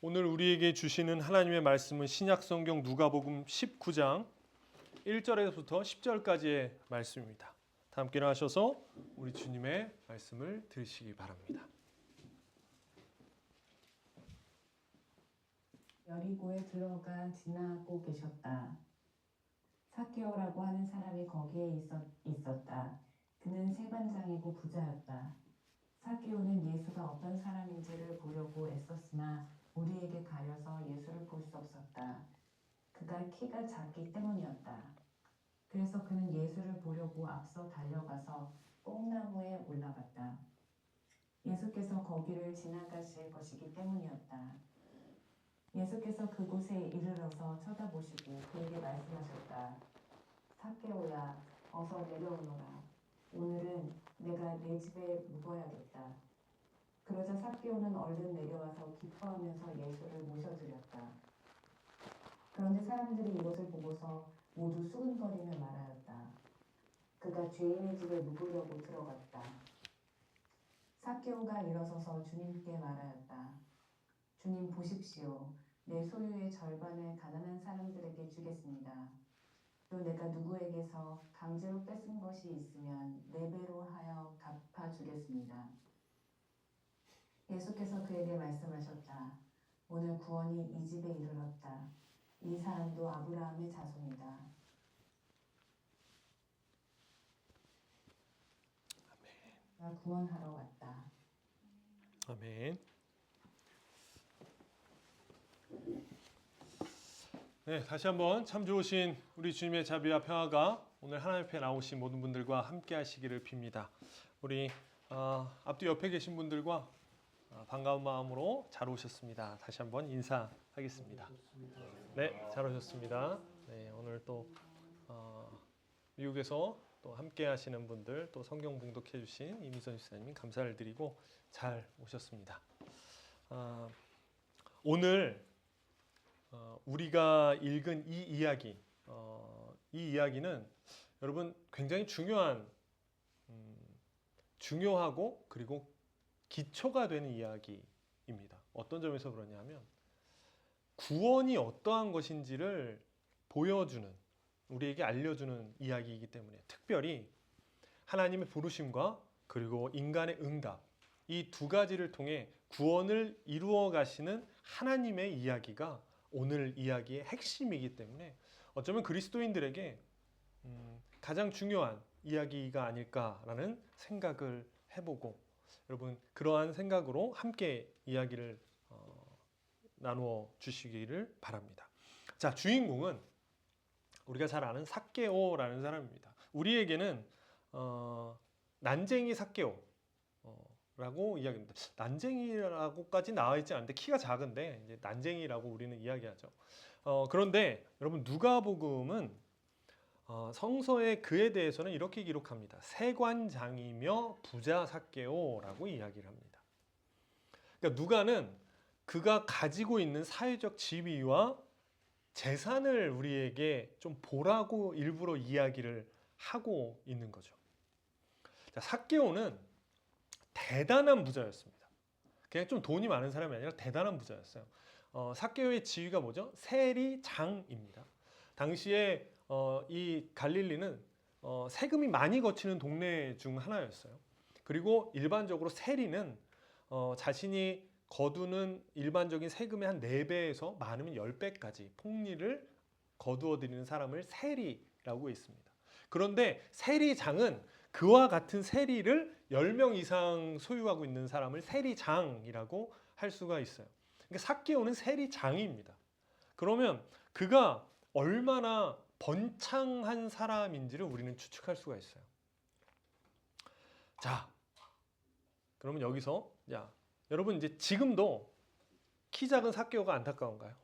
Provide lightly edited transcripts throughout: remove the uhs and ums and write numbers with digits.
오늘 우리에게 주시는 하나님의 말씀은 신약성경 누가복음 19장 1절에서부터 10절까지의 말씀입니다. 다 함께 일어나셔서 우리 주님의 말씀을 들으시기 바랍니다. 여리고에 들어가 지나고 계셨다. 삭개오라고 하는 사람이 거기에 있었다. 그는 세관장이고 부자였다. 삭개오는 예수가 어떤 사람인지를 보려고 애썼으나 우리에게 가려서 예수를 볼 수 없었다. 그가 키가 작기 때문이었다. 그래서 그는 예수를 보려고 앞서 달려가서 뽕나무에 올라갔다. 예수께서 거기를 지나가실 것이기 때문이었다. 예수께서 그곳에 이르러서 쳐다보시고 그에게 말씀하셨다. 삭개오야, 어서 내려오너라. 오늘은 내가 내 집에 묵어야겠다. 그러자 삭개오는 얼른 내려와서 기뻐하면서 예수를 모셔드렸다. 그런데 사람들이 이것을 보고서 모두 수근거리며 말하였다. 그가 죄인의 집에 묵으려고 들어갔다. 삭개오가 일어서서 주님께 말하였다. 주님 보십시오. 내 소유의 절반을 가난한 사람들에게 주겠습니다. 또 내가 누구에게서 강제로 뺏은 것이 있으면 4배로 하여 갚아주겠습니다. 예수께서 그에게 말씀하셨다. 오늘 구원이 이 집에 이르렀다. 이 사람도 아브라함의 자손이다. 나 구원하러 왔다. 아멘. 네, 다시 한번 참 좋으신 우리 주님의 자비와 평화가 오늘 하나님 앞에 나오신 모든 분들과 함께 하시기를 빕니다. 우리 앞뒤 옆에 계신 분들과 반가운 마음으로 잘 오셨습니다. 다시 한번 인사하겠습니다. 네, 잘 오셨습니다. 네, 오늘 또 미국에서 또 함께 하시는 분들, 또 성경 봉독해 주신 이미선 집사님 감사를 드리고 잘 오셨습니다. 오늘 우리가 읽은 이 이야기, 이 이야기는 여러분 굉장히 중요하고 그리고 기초가 되는 이야기입니다. 어떤 점에서 그러냐면 구원이 어떠한 것인지를 보여주는, 우리에게 알려주는 이야기이기 때문에 특별히 하나님의 부르심과 그리고 인간의 응답, 이 두 가지를 통해 구원을 이루어 가시는 하나님의 이야기가 오늘 이야기의 핵심이기 때문에 어쩌면 그리스도인들에게 가장 중요한 이야기가 아닐까라는 생각을 해보고 여러분 그러한 생각으로 함께 이야기를 나누어 주시기를 바랍니다. 자, 주인공은 우리가 잘 아는 삭개오라는 사람입니다. 우리에게는 난쟁이 삭개오 라고 이야기합니다. 난쟁이라고까지 나와 있지 않은데 키가 작은데 이제 난쟁이라고 우리는 이야기하죠. 그런데 여러분 누가복음은 성서에 그에 대해서는 이렇게 기록합니다. 세관장이며 부자 삭개오라고 이야기를 합니다. 그러니까 누가는 그가 가지고 있는 사회적 지위와 재산을 우리에게 좀 보라고 일부러 이야기를 하고 있는 거죠. 자, 삭개오는 대단한 부자였습니다. 그냥 좀 돈이 많은 사람이 아니라 대단한 부자였어요. 삭개오의 지위가 뭐죠? 세리장입니다. 당시에 이 갈릴리는 세금이 많이 거치는 동네 중 하나였어요. 그리고 일반적으로 세리는 자신이 거두는 일반적인 세금의 한 4배에서 많으면 10배까지 폭리를 거두어 드리는 사람을 세리라고 했습니다. 그런데 세리장은 그와 같은 세리를 10명 이상 소유하고 있는 사람을 세리장이라고 할 수가 있어요. 그러니까 삭개오는 세리장입니다. 그러면 그가 얼마나 번창한 사람인지를 우리는 추측할 수가 있어요. 자, 그러면 여기서 여러분 이제 지금도 키 작은 삭개오가 안타까운가요?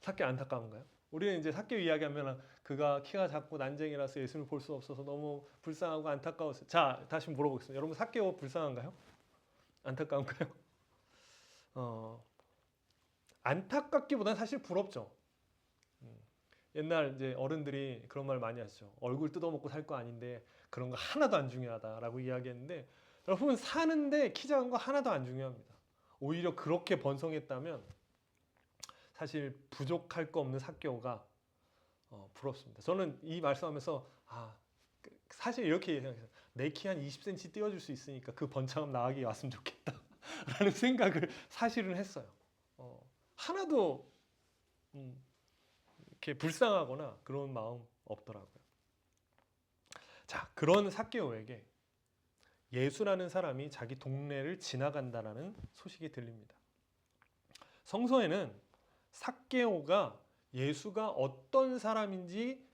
삭개오 안타까운가요? 우리는 이제 삭개오 이야기하면 그가 키가 작고 난쟁이라서 예수를 볼 수 없어서 너무 불쌍하고 안타까웠어요. 자, 다시 물어보겠습니다. 여러분 삭개오 불쌍한가요? 안타까운가요? 안타깝기보다는 사실 부럽죠. 옛날 이제 어른들이 그런 말 많이 하시죠. 얼굴 뜯어먹고 살 거 아닌데 그런 거 하나도 안 중요하다라고 이야기했는데 여러분 사는데 키 작은 거 하나도 안 중요합니다. 오히려 그렇게 번성했다면 사실 부족할 거 없는 삭개오가 부럽습니다. 저는 이 말씀하면서 사실 이렇게 생각했어요. 내 키 한 20cm 띄워줄 수 있으니까 그 번창함 나에게 왔으면 좋겠다라는 생각을 사실은 했어요. 하나도 이렇게 불쌍하거나 그런 마음 없더라고요. 자, 그런 삭개오에게 예수라는 사람이 자기 동네를 지나간다라는 소식이 들립니다. 성서에는 삭개오가 예수가 어떤 사람인지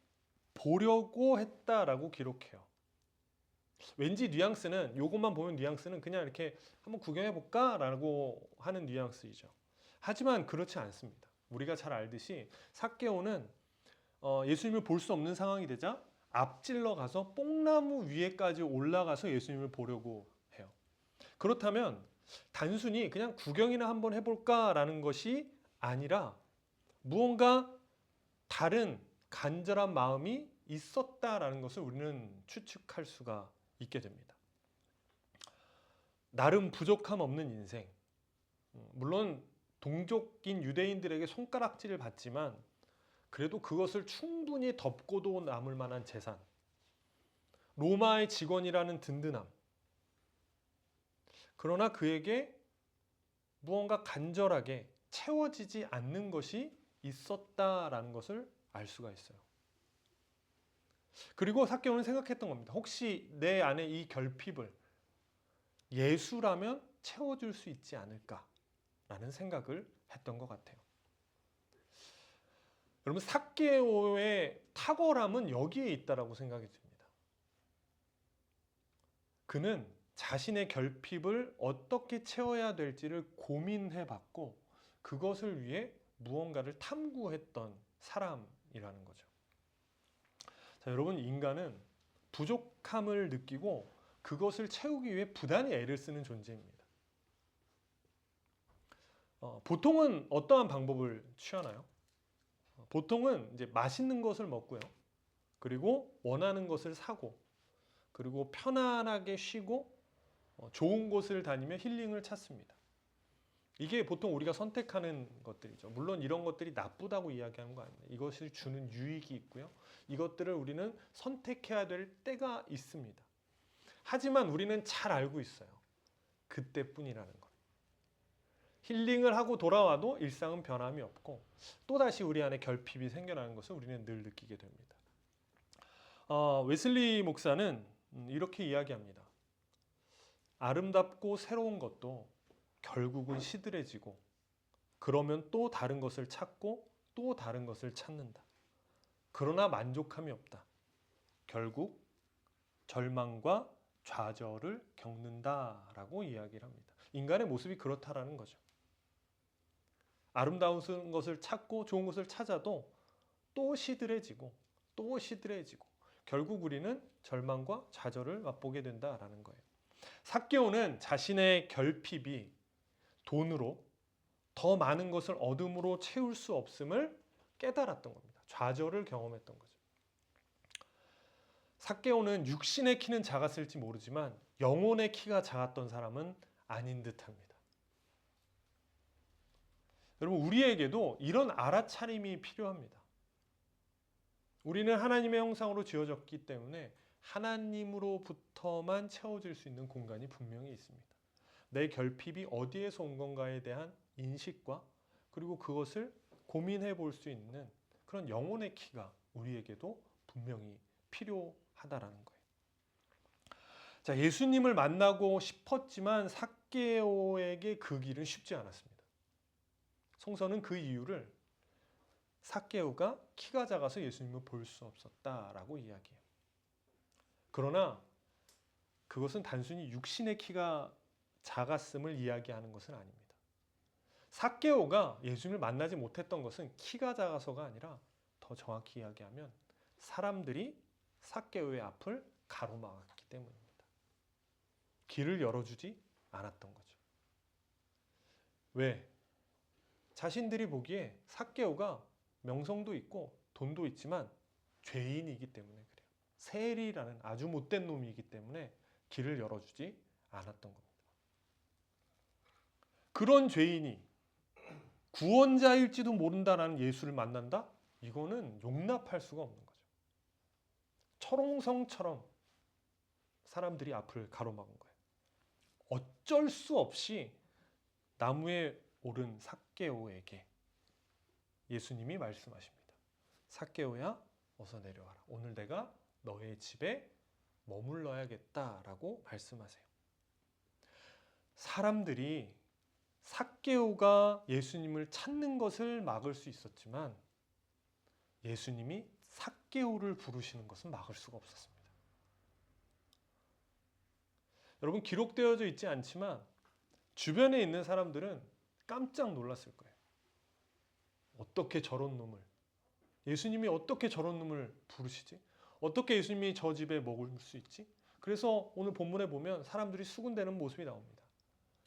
보려고 했다라고 기록해요. 왠지 뉘앙스는 이것만 보면 뉘앙스는 그냥 이렇게 한번 구경해 볼까라고 하는 뉘앙스이죠. 하지만 그렇지 않습니다. 우리가 잘 알듯이 삭개오는 예수님을 볼 수 없는 상황이 되자 앞질러 가서 뽕나무 위에까지 올라가서 예수님을 보려고 해요. 그렇다면 단순히 그냥 구경이나 한번 해볼까라는 것이 아니라 무언가 다른 간절한 마음이 있었다라는 것을 우리는 추측할 수가 있게 됩니다. 나름 부족함 없는 인생. 물론 동족인 유대인들에게 손가락질을 받지만 그래도 그것을 충분히 덮고도 남을 만한 재산. 로마의 직원이라는 든든함. 그러나 그에게 무언가 간절하게 채워지지 않는 것이 있었다라는 것을 알 수가 있어요. 그리고 삭개오는 생각했던 겁니다. 혹시 내 안에 이 결핍을 예수라면 채워줄 수 있지 않을까라는 생각을 했던 것 같아요. 여러분, 삭개오의 탁월함은 여기에 있다라고 생각이 듭니다. 그는 자신의 결핍을 어떻게 채워야 될지를 고민해봤고 그것을 위해 무언가를 탐구했던 사람이라는 거죠. 자, 여러분, 인간은 부족함을 느끼고 그것을 채우기 위해 부단히 애를 쓰는 존재입니다. 보통은 어떠한 방법을 취하나요? 보통은 이제 맛있는 것을 먹고요. 그리고 원하는 것을 사고, 그리고 편안하게 쉬고 좋은 곳을 다니며 힐링을 찾습니다. 이게 보통 우리가 선택하는 것들이죠. 물론 이런 것들이 나쁘다고 이야기하는 거 아닙니다. 이것이 주는 유익이 있고요. 이것들을 우리는 선택해야 될 때가 있습니다. 하지만 우리는 잘 알고 있어요. 그때뿐이라는 것. 힐링을 하고 돌아와도 일상은 변함이 없고 또다시 우리 안에 결핍이 생겨나는 것을 우리는 늘 느끼게 됩니다. 웨슬리 목사는 이렇게 이야기합니다. 아름답고 새로운 것도 결국은 시들해지고 그러면 또 다른 것을 찾고 또 다른 것을 찾는다. 그러나 만족함이 없다. 결국 절망과 좌절을 겪는다라고 이야기를 합니다. 인간의 모습이 그렇다라는 거죠. 아름다운 것을 찾고 좋은 것을 찾아도 또 시들해지고 또 시들해지고 결국 우리는 절망과 좌절을 맛보게 된다라는 거예요. 삭개오는 자신의 결핍이 돈으로 더 많은 것을 얻음으로 채울 수 없음을 깨달았던 겁니다. 좌절을 경험했던 거죠. 삭개오는 육신의 키는 작았을지 모르지만 영혼의 키가 작았던 사람은 아닌 듯합니다. 여러분, 우리에게도 이런 알아차림이 필요합니다. 우리는 하나님의 형상으로 지어졌기 때문에 하나님으로부터만 채워질 수 있는 공간이 분명히 있습니다. 내 결핍이 어디에서 온 건가에 대한 인식과 그리고 그것을 고민해 볼 수 있는 그런 영혼의 키가 우리에게도 분명히 필요하다라는 거예요. 자, 예수님을 만나고 싶었지만 삭개오에게 그 길은 쉽지 않았습니다. 성서는 그 이유를 삭개오가 키가 작아서 예수님을 볼 수 없었다라고 이야기해요. 그러나 그것은 단순히 육신의 키가 작았음을 이야기하는 것은 아닙니다. 삭개오가 예수님을 만나지 못했던 것은 키가 작아서가 아니라 더 정확히 이야기하면 사람들이 삭개오의 앞을 가로막았기 때문입니다. 길을 열어주지 않았던 거죠. 왜? 자신들이 보기에 삭개오가 명성도 있고 돈도 있지만 죄인이기 때문에 그래요. 세리라는 아주 못된 놈이기 때문에 길을 열어주지 않았던 겁니다. 그런 죄인이 구원자일지도 모른다라는 예수를 만난다? 이거는 용납할 수가 없는 거죠. 철옹성처럼 사람들이 앞을 가로막은 거예요. 어쩔 수 없이 나무에 오른 삭개오에게 예수님이 말씀하십니다. 삭개오야, 어서 내려와라. 오늘 내가 너의 집에 머물러야겠다라고 말씀하세요. 사람들이 삭개오가 예수님을 찾는 것을 막을 수 있었지만 예수님이 삭개오를 부르시는 것은 막을 수가 없었습니다. 여러분, 기록되어져 있지 않지만 주변에 있는 사람들은 깜짝 놀랐을 거예요. 어떻게 저런 놈을, 예수님이 어떻게 저런 놈을 부르시지? 어떻게 예수님이 저 집에 머물 수 있지? 그래서 오늘 본문에 보면 사람들이 수군대는 모습이 나옵니다.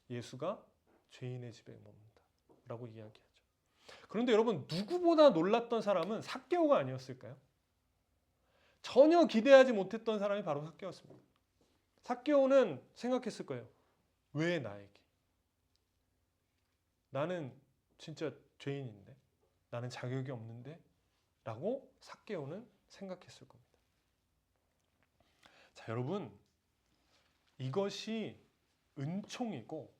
예수가 죄인의 집에 머문다 라고 이야기하죠. 그런데 여러분, 누구보다 놀랐던 사람은 삭개오가 아니었을까요? 전혀 기대하지 못했던 사람이 바로 삭개오였습니다. 삭개오는 생각했을 거예요. 왜 나에게? 나는 진짜 죄인인데, 나는 자격이 없는데 라고 삭개오는 생각했을 겁니다. 자, 여러분, 이것이 은총이고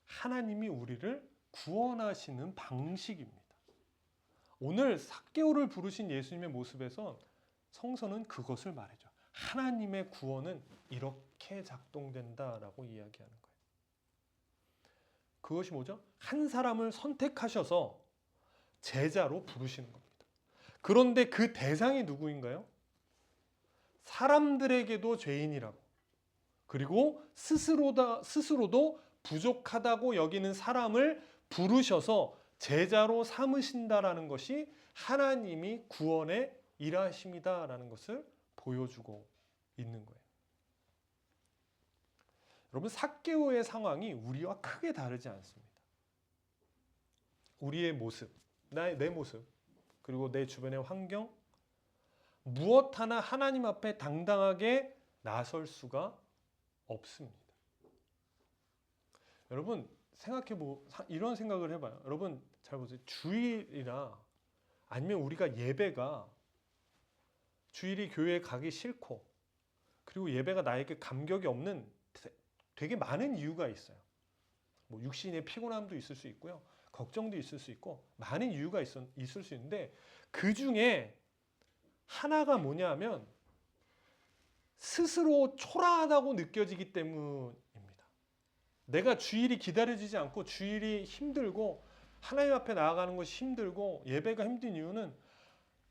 하나님이 우리를 구원하시는 방식입니다. 오늘 삭개오를 부르신 예수님의 모습에서 성서는 그것을 말해줘. 하나님의 구원은 이렇게 작동된다라고 이야기하는 거예요. 그것이 뭐죠? 한 사람을 선택하셔서 제자로 부르시는 겁니다. 그런데 그 대상이 누구인가요? 사람들에게도 죄인이라고, 그리고 스스로도 부족하다고 여기는 사람을 부르셔서 제자로 삼으신다라는 것이 하나님이 구원의 일하심이다라는 것을 보여주고 있는 거예요. 여러분, 삭개오의 상황이 우리와 크게 다르지 않습니다. 우리의 모습, 내 모습, 그리고 내 주변의 환경, 무엇 하나 하나님 앞에 당당하게 나설 수가 없습니다. 여러분, 이런 생각을 해봐요. 여러분 잘 보세요. 주일이나 아니면 우리가 예배가, 주일이 교회에 가기 싫고 그리고 예배가 나에게 감격이 없는 되게 많은 이유가 있어요. 뭐 육신의 피곤함도 있을 수 있고요, 걱정도 있을 수 있고 많은 이유가 있을 수 있는데 그 중에 하나가 뭐냐면 스스로 초라하다고 느껴지기 때문입니다. 내가 주일이 기다려지지 않고 주일이 힘들고 하나님 앞에 나아가는 것이 힘들고 예배가 힘든 이유는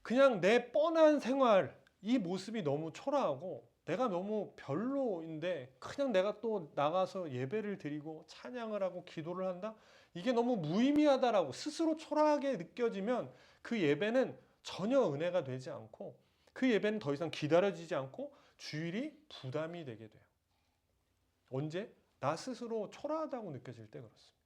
그냥 내 뻔한 생활, 이 모습이 너무 초라하고 내가 너무 별로인데 그냥 내가 또 나가서 예배를 드리고 찬양을 하고 기도를 한다? 이게 너무 무의미하다라고 스스로 초라하게 느껴지면 그 예배는 전혀 은혜가 되지 않고 그 예배는 더 이상 기다려지지 않고 주일이 부담이 되게 돼요. 언제? 나 스스로 초라하다고 느껴질 때 그렇습니다.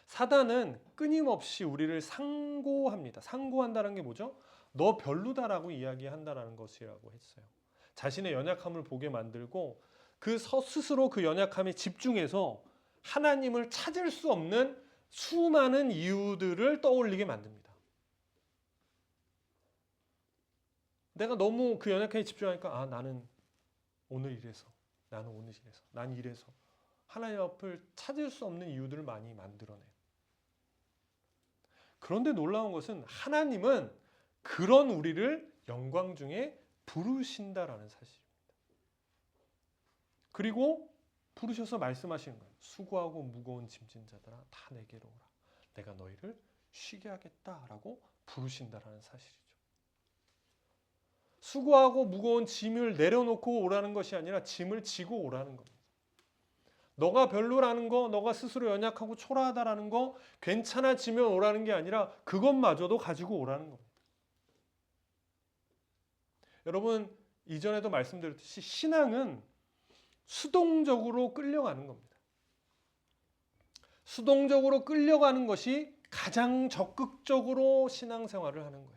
사단은 끊임없이 우리를 상고합니다. 상고한다는 게 뭐죠? 너 별로다라고 이야기한다는 것이라고 했어요. 자신의 연약함을 보게 만들고 스스로 그 연약함에 집중해서 하나님을 찾을 수 없는 수많은 이유들을 떠올리게 만듭니다. 내가 너무 그 연약함에 집중하니까 나는 오늘 이래서, 나는 오늘 이래서, 난 이래서 하나님 앞을 찾을 수 없는 이유들을 많이 만들어내요. 그런데 놀라운 것은 하나님은 그런 우리를 영광 중에 부르신다라는 사실입니다. 그리고 부르셔서 말씀하시는 거예요. 수고하고 무거운 짐진 자들아 다 내게로 오라. 내가 너희를 쉬게 하겠다라고 부르신다라는 사실이죠. 수고하고 무거운 짐을 내려놓고 오라는 것이 아니라 짐을 지고 오라는 겁니다. 너가 별로라는 거, 너가 스스로 연약하고 초라하다라는 거 괜찮아지면 오라는 게 아니라 그것마저도 가지고 오라는 겁니다. 여러분, 이전에도 말씀드렸듯이 신앙은 수동적으로 끌려가는 겁니다. 수동적으로 끌려가는 것이 가장 적극적으로 신앙생활을 하는 거예요.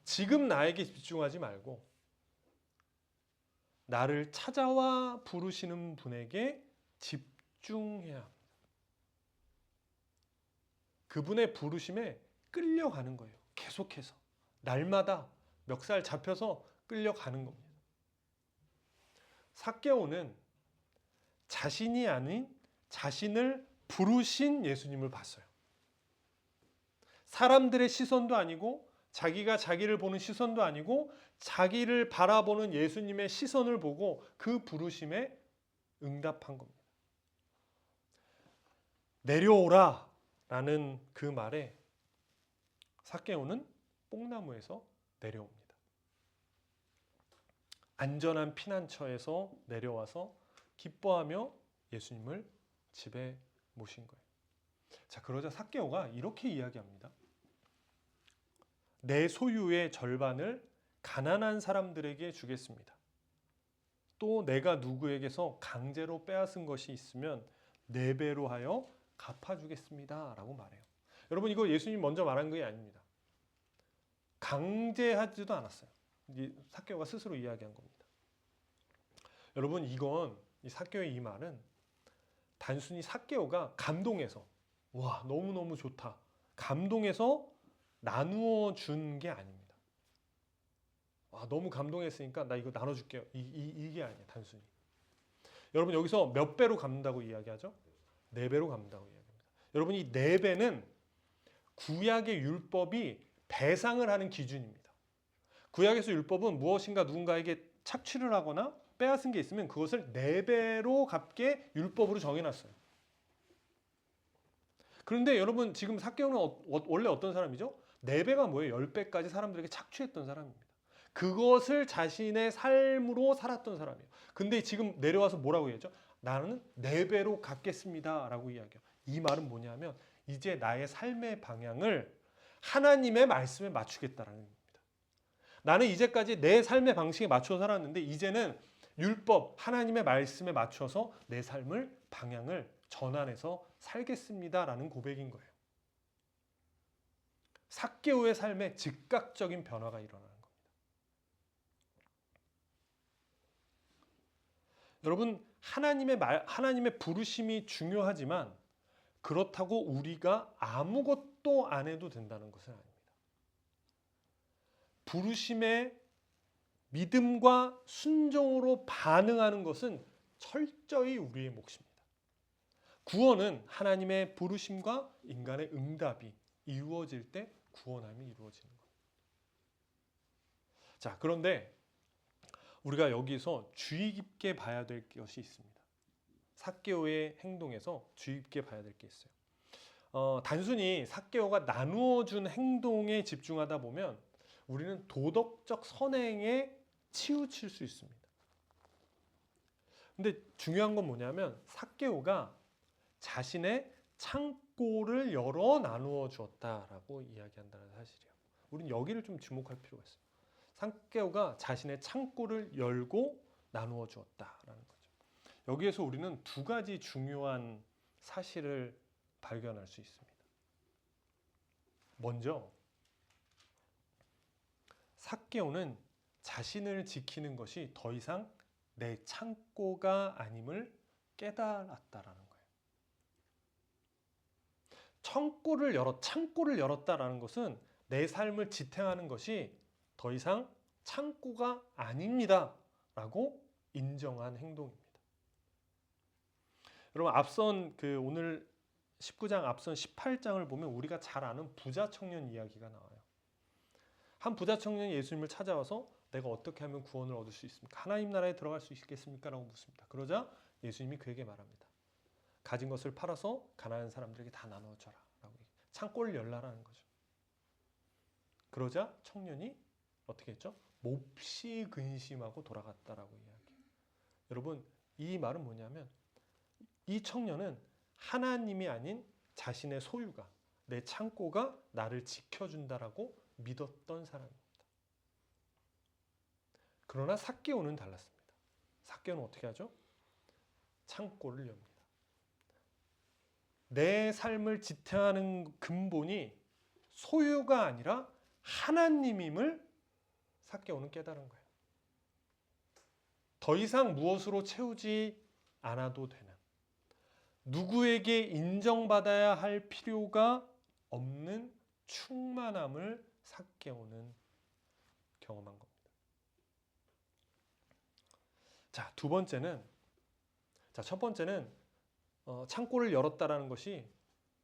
지금 나에게 집중하지 말고 나를 찾아와 부르시는 분에게 집중해야 합니다. 그분의 부르심에 끌려가는 거예요. 계속해서 날마다 멱살 잡혀서 끌려가는 겁니다. 삭개오는 자신이 아닌 자신을 부르신 예수님을 봤어요. 사람들의 시선도 아니고 자기가 자기를 보는 시선도 아니고 자기를 바라보는 예수님의 시선을 보고 그 부르심에 응답한 겁니다. 내려오라 라는 그 말에 삭개오는 뽕나무에서 내려옵니다. 안전한 피난처에서 내려와서 기뻐하며 예수님을 집에 모신 거예요. 자, 그러자 삭개오가 이렇게 이야기합니다. 내 소유의 절반을 가난한 사람들에게 주겠습니다. 또 내가 누구에게서 강제로 빼앗은 것이 있으면 4배로 하여 갚아주겠습니다 라고 말해요. 여러분, 이거 예수님 먼저 말한 게 아닙니다. 강제하지도 않았어요. 삭개오가 스스로 이야기한 겁니다. 여러분, 이건 이 삭개오의 이 말은 단순히 삭개오가 감동해서 와, 너무너무 좋다, 감동해서 나누어 준 게 아닙니다. 와, 너무 감동했으니까 나 이거 나눠줄게요, 이게 아니에요. 단순히 여러분, 여기서 몇 배로 갚는다고 이야기하죠? 4배로 갚는다고 이야기합니다. 여러분, 이 4배는 구약의 율법이 배상을 하는 기준입니다. 구약에서 율법은 무엇인가 누군가에게 착취를 하거나 빼앗은 게 있으면 그것을 4배로 갚게 율법으로 정해놨어요. 그런데 여러분, 지금 삭개오는 원래 어떤 사람이죠? 4배가 뭐예요? 10배까지 사람들에게 착취했던 사람입니다. 그것을 자신의 삶으로 살았던 사람이에요. 근데 지금 내려와서 뭐라고 얘기하죠? 나는 4배로 갚겠습니다 라고 이야기해요. 이 말은 뭐냐면 이제 나의 삶의 방향을 하나님의 말씀에 맞추겠다라는 겁니다. 나는 이제까지 내 삶의 방식에 맞춰 살았는데 이제는 율법, 하나님의 말씀에 맞춰서 내 삶을 방향을 전환해서 살겠습니다라는 고백인 거예요. 삭개오의 삶에 즉각적인 변화가 일어나는 겁니다. 여러분, 하나님의 부르심이 중요하지만 그렇다고 우리가 아무것도 안 해도 된다는 것은 아닙니다. 부르심에 믿음과 순종으로 반응하는 것은 철저히 우리의 몫입니다. 구원은 하나님의 부르심과 인간의 응답이 이루어질 때 구원함이 이루어지는 겁니다. 자, 그런데 우리가 여기서 주의 깊게 봐야 될 것이 있습니다. 삭개오의 행동에서 주의 깊게 봐야 될 게 있어요. 단순히 삭개오가 나누어 준 행동에 집중하다 보면 우리는 도덕적 선행에 치우칠 수 있습니다. 근데 중요한 건 뭐냐면 삭개오가 자신의 창고를 열어 나누어 주었다라고 이야기한다는 사실이에요. 우리는 여기를 좀 주목할 필요가 있어요. 삭개오가 자신의 창고를 열고 나누어 주었다라는 거죠. 여기에서 우리는 2가지 중요한 사실을 발견할 수 있습니다. 먼저 삭개오는 자신을 지키는 것이 더 이상 내 창고가 아님을 깨달았다라는 거예요. 창고를 열었다라는 것은 내 삶을 지탱하는 것이 더 이상 창고가 아닙니다라고 인정한 행동입니다. 여러분, 앞선 오늘 19장 앞선 18장을 보면 우리가 잘 아는 부자 청년 이야기가 나와요. 한 부자 청년이 예수님을 찾아와서 내가 어떻게 하면 구원을 얻을 수 있습니까? 하나님 나라에 들어갈 수 있겠습니까? 라고 묻습니다. 그러자 예수님이 그에게 말합니다. 가진 것을 팔아서 가난한 사람들에게 다 나눠줘라 라고. 창고를 열라라는 거죠. 그러자 청년이 어떻게 했죠? 몹시 근심하고 돌아갔다라고 이야기해요. 여러분, 이 말은 뭐냐면 이 청년은 하나님이 아닌 자신의 소유가, 내 창고가 나를 지켜준다라고 믿었던 사람입니다. 그러나 삭개오는 달랐습니다. 삭개오는 어떻게 하죠? 창고를 엽니다. 내 삶을 지탱하는 근본이 소유가 아니라 하나님임을 삭개오는 깨달은 거예요. 더 이상 무엇으로 채우지 않아도 되는, 누구에게 인정받아야 할 필요가 없는 충만함을 삭개오는 경험한 겁니다. 자, 두 번째는, 첫 번째는 창고를 열었다라는 것이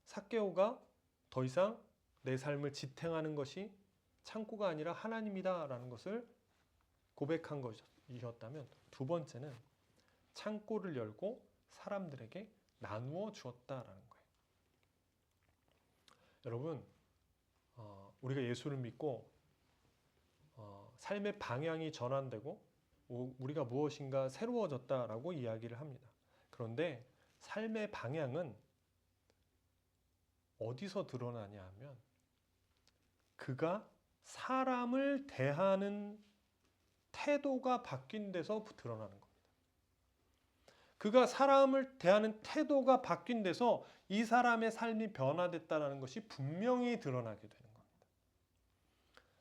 삭개오가 더 이상 내 삶을 지탱하는 것이 창고가 아니라 하나님이다라는 것을 고백한 것이었다면, 두 번째는 창고를 열고 사람들에게 나누어 주었다라는 거예요. 여러분, 우리가 예수를 믿고 삶의 방향이 전환되고 우리가 무엇인가 새로워졌다라고 이야기를 합니다. 그런데 삶의 방향은 어디서 드러나냐 하면 그가 사람을 대하는 태도가 바뀐 데서 드러나는 겁니다. 그가 사람을 대하는 태도가 바뀐 데서 이 사람의 삶이 변화됐다는 것이 분명히 드러나게 되는 겁니다.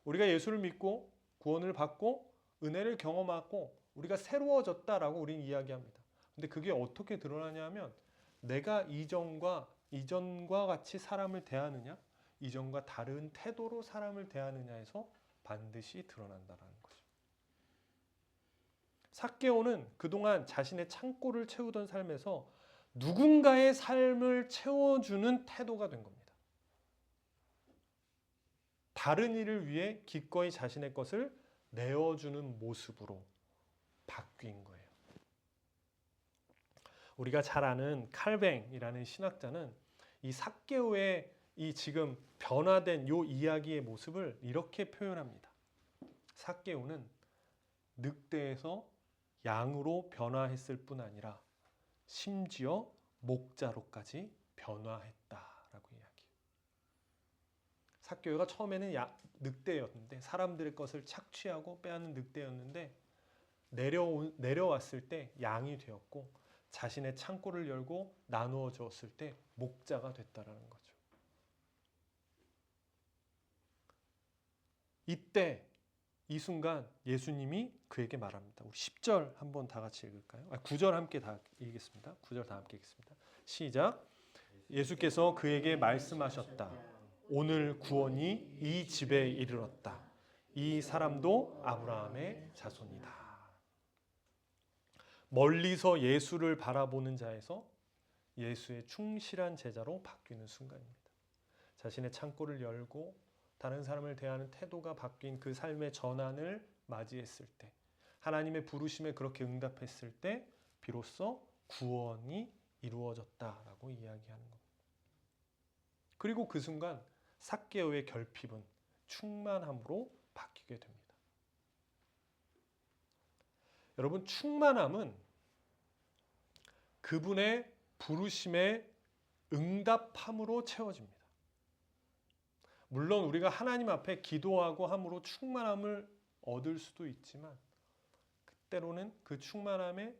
우리가 예수를 믿고 구원을 받고 은혜를 경험하고 우리가 새로워졌다라고 우리는 이야기합니다. 근데 그게 어떻게 드러나냐 하면 내가 이전과 같이 사람을 대하느냐, 이전과 다른 태도로 사람을 대하느냐에서 반드시 드러난다라는 거죠. 삭개오는 그동안 자신의 창고를 채우던 삶에서 누군가의 삶을 채워주는 태도가 된 겁니다. 다른 이를 위해 기꺼이 자신의 것을 내어주는 모습으로 바뀐 거예요. 우리가 잘 아는 칼뱅이라는 신학자는 이 삭개오의 이 지금 변화된 요 이야기의 모습을 이렇게 표현합니다. 삭개오는 늑대에서 양으로 변화했을 뿐 아니라 심지어 목자로까지 변화했다라고 이야기해요. 삭개오가 처음에는 늑대였는데, 사람들의 것을 착취하고 빼앗는 늑대였는데 내려왔을 때 양이 되었고, 자신의 창고를 열고 나누어 주었을 때 목자가 됐다라는 거죠. 이때 이 순간 예수님이 그에게 말합니다. 우리 10절 한번 다 같이 읽을까요? 9절 함께 다 읽겠습니다. 9절 다 함께 읽겠습니다. 시작. 예수께서 그에게 말씀하셨다. 오늘 구원이 이 집에 이르렀다. 이 사람도 아브라함의 자손이다. 멀리서 예수를 바라보는 자에서 예수의 충실한 제자로 바뀌는 순간입니다. 자신의 창고를 열고 다른 사람을 대하는 태도가 바뀐 그 삶의 전환을 맞이했을 때, 하나님의 부르심에 그렇게 응답했을 때 비로소 구원이 이루어졌다라고 이야기하는 겁니다. 그리고 그 순간 삭개오의 결핍은 충만함으로 바뀌게 됩니다. 여러분, 충만함은 그분의 부르심에 응답함으로 채워집니다. 물론 우리가 하나님 앞에 기도하고 함으로 충만함을 얻을 수도 있지만, 때로는 그 충만함의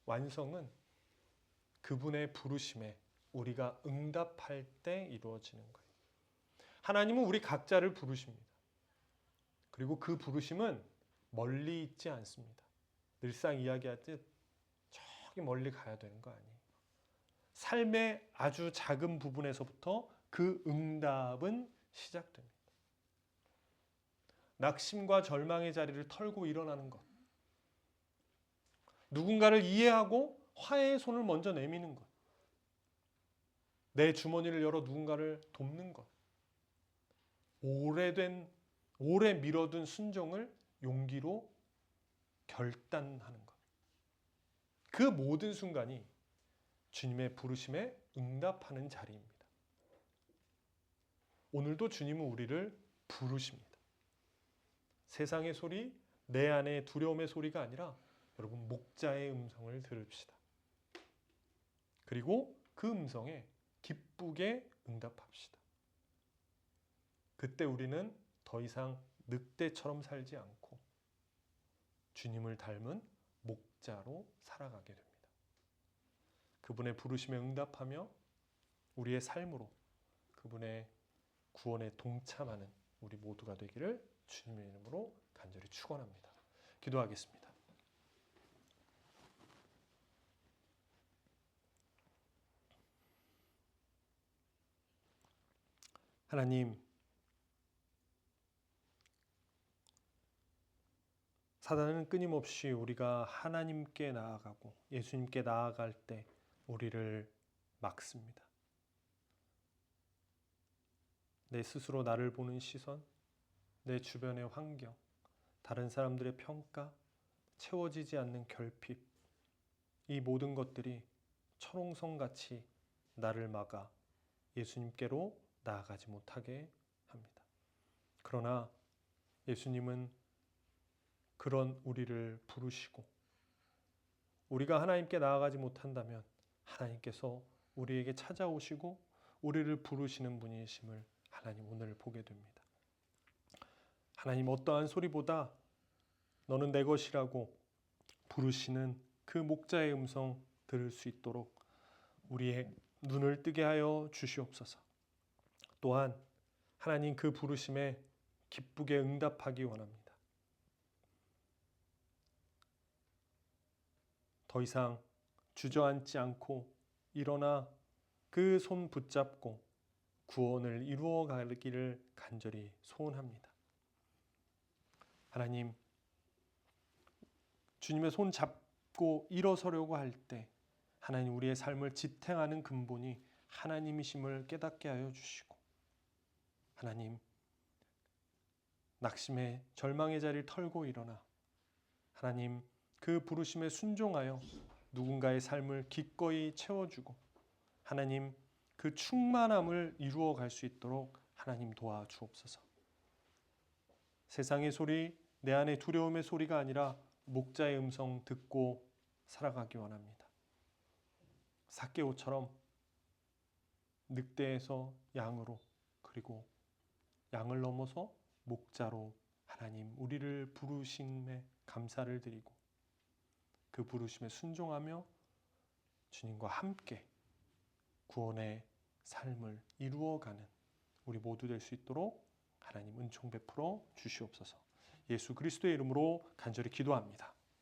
완성은 그분의 부르심에 우리가 응답할 때 이루어지는 거예요. 하나님은 우리 각자를 부르십니다. 그리고 그 부르심은 멀리 있지 않습니다. 늘상 이야기하듯 저기 멀리 가야 되는 거 아니에요. 삶의 아주 작은 부분에서부터 그 응답은 시작됩니다. 낙심과 절망의 자리를 털고 일어나는 것, 누군가를 이해하고 화해의 손을 먼저 내미는 것, 내 주머니를 열어 누군가를 돕는 것, 오래 미뤄둔 순종을 용기로 결단하는 것, 그 모든 순간이 주님의 부르심에 응답하는 자리입니다. 오늘도 주님은 우리를 부르십니다. 세상의 소리, 내 안의 두려움의 소리가 아니라 여러분, 목자의 음성을 들읍시다. 그리고 그 음성에 기쁘게 응답합시다. 그때 우리는 더 이상 늑대처럼 살지 않고 주님을 닮은 목자로 살아가게 됩니다. 그분의 부르심에 응답하며 우리의 삶으로 그분의 구원에 동참하는 우리 모두가 되기를 주님의 이름으로 간절히 축원합니다. 기도하겠습니다. 하나님, 사단은 끊임없이 우리가 하나님께 나아가고 예수님께 나아갈 때 우리를 막습니다. 내 스스로 나를 보는 시선, 내 주변의 환경, 다른 사람들의 평가, 채워지지 않는 결핍, 이 모든 것들이 철옹성같이 나를 막아 예수님께로 나아가지 못하게 합니다. 그러나 예수님은 그런 우리를 부르시고 우리가 하나님께 나아가지 못한다면 하나님께서 우리에게 찾아오시고 우리를 부르시는 분이심을 하나님 오늘 보게 됩니다. 하나님 어떠한 소리보다 너는 내 것이라고 부르시는 그 목자의 음성 들을 수 있도록 우리의 눈을 뜨게 하여 주시옵소서. 또한 하나님 그 부르심에 기쁘게 응답하기 원합니다. 더 이상 주저앉지 않고 일어나 그 손 붙잡고 구원을 이루어 가기를 간절히 소원합니다. 하나님, 주님의 손 잡고 일어서려고 할 때 하나님 우리의 삶을 지탱하는 근본이 하나님이심을 깨닫게 하여 주시고 하나님 낙심의 절망의 자리를 털고 일어나 하나님 그 부르심에 순종하여 누군가의 삶을 기꺼이 채워주고 하나님 그 충만함을 이루어 갈 수 있도록 하나님 도와주옵소서. 세상의 소리, 내 안의 두려움의 소리가 아니라 목자의 음성 듣고 살아가기 원합니다. 삭개오처럼 늑대에서 양으로 그리고 양을 넘어서 목자로 하나님 우리를 부르심에 감사를 드리고 그 부르심에 순종하며 주님과 함께 구원의 삶을 이루어가는 우리 모두 될 수 있도록 하나님 은총 베풀어 주시옵소서. 예수 그리스도의 이름으로 간절히 기도합니다.